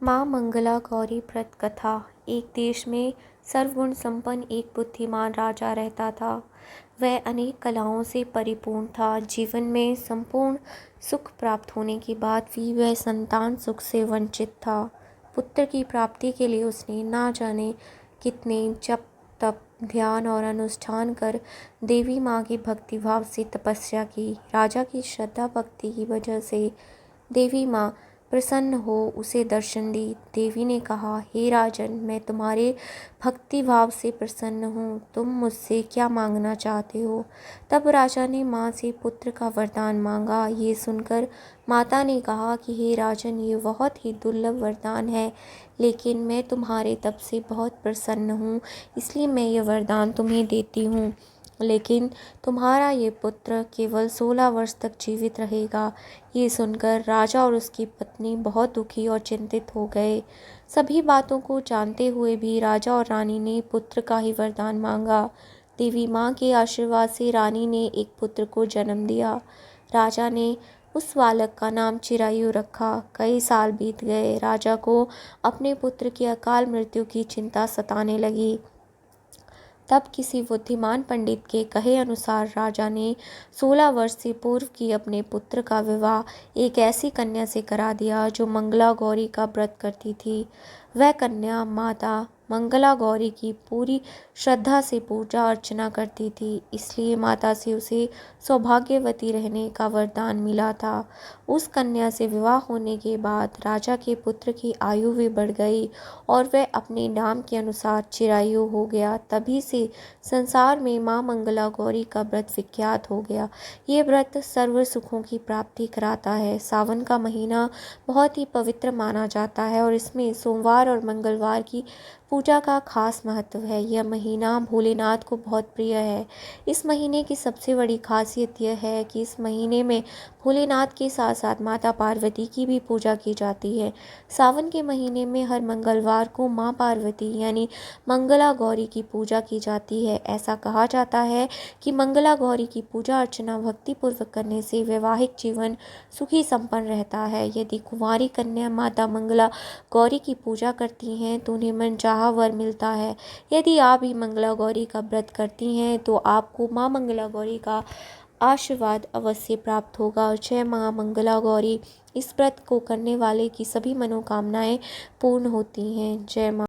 माँ मंगला गौरी व्रत कथा। एक देश में सर्वगुण संपन्न एक बुद्धिमान राजा रहता था। वह अनेक कलाओं से परिपूर्ण था। जीवन में संपूर्ण सुख प्राप्त होने के बाद भी वह संतान सुख से वंचित था। पुत्र की प्राप्ति के लिए उसने ना जाने कितने जप तप ध्यान और अनुष्ठान कर देवी माँ की भक्तिभाव से तपस्या की। राजा की श्रद्धा भक्ति की वजह से देवी माँ प्रसन्न हो उसे दर्शन दी। देवी ने कहा, हे राजन, मैं तुम्हारे भक्ति भाव से प्रसन्न हूँ। तुम मुझसे क्या मांगना चाहते हो? तब राजा ने माँ से पुत्र का वरदान मांगा। ये सुनकर माता ने कहा कि हे राजन, ये बहुत ही दुर्लभ वरदान है, लेकिन मैं तुम्हारे तप से बहुत प्रसन्न हूँ, इसलिए मैं ये वरदान तुम्हें देती हूँ। लेकिन तुम्हारा ये पुत्र केवल 16 वर्ष तक जीवित रहेगा। ये सुनकर राजा और उसकी पत्नी बहुत दुखी और चिंतित हो गए। सभी बातों को जानते हुए भी राजा और रानी ने पुत्र का ही वरदान मांगा। देवी माँ के आशीर्वाद से रानी ने एक पुत्र को जन्म दिया। राजा ने उस बालक का नाम चिरायु रखा। कई साल बीत गए। राजा को अपने पुत्र की अकाल मृत्यु की चिंता सताने लगी। तब किसी बुद्धिमान पंडित के कहे अनुसार राजा ने 16 वर्ष से पूर्व की अपने पुत्र का विवाह एक ऐसी कन्या से करा दिया जो मंगला गौरी का व्रत करती थी। वह कन्या माता मंगला गौरी की पूरी श्रद्धा से पूजा अर्चना करती थी, इसलिए माता से उसे सौभाग्यवती रहने का वरदान मिला था। उस कन्या से विवाह होने के बाद राजा के पुत्र की आयु भी बढ़ गई और वह अपने नाम के अनुसार चिरायु हो गया। तभी से संसार में माँ मंगला गौरी का व्रत विख्यात हो गया। ये व्रत सर्व सुखों की प्राप्ति कराता है। सावन का महीना बहुत ही पवित्र माना जाता है और इसमें सोमवार और मंगलवार की पूजा का खास महत्व है। यह महीना भोलेनाथ को बहुत प्रिय है। इस महीने की सबसे बड़ी खासियत यह है कि इस महीने में भोलेनाथ के साथ साथ माता पार्वती की भी पूजा की जाती है। सावन के महीने में हर मंगलवार को माँ पार्वती यानी मंगला गौरी की पूजा की जाती है। ऐसा कहा जाता है कि मंगला गौरी की पूजा अर्चना भक्तिपूर्वक करने से वैवाहिक जीवन सुखी संपन्न रहता है। यदि कुंवारी कन्या माता मंगला गौरी की पूजा करती हैं तो उन्हें मनचाहा वर मिलता है। यदि आप भी मंगला गौरी का व्रत करती हैं तो आपको माँ मंगला गौरी का आशीर्वाद अवश्य प्राप्त होगा। जय माँ मंगला गौरी। इस व्रत को करने वाले की सभी मनोकामनाएं पूर्ण होती हैं। जय माँ।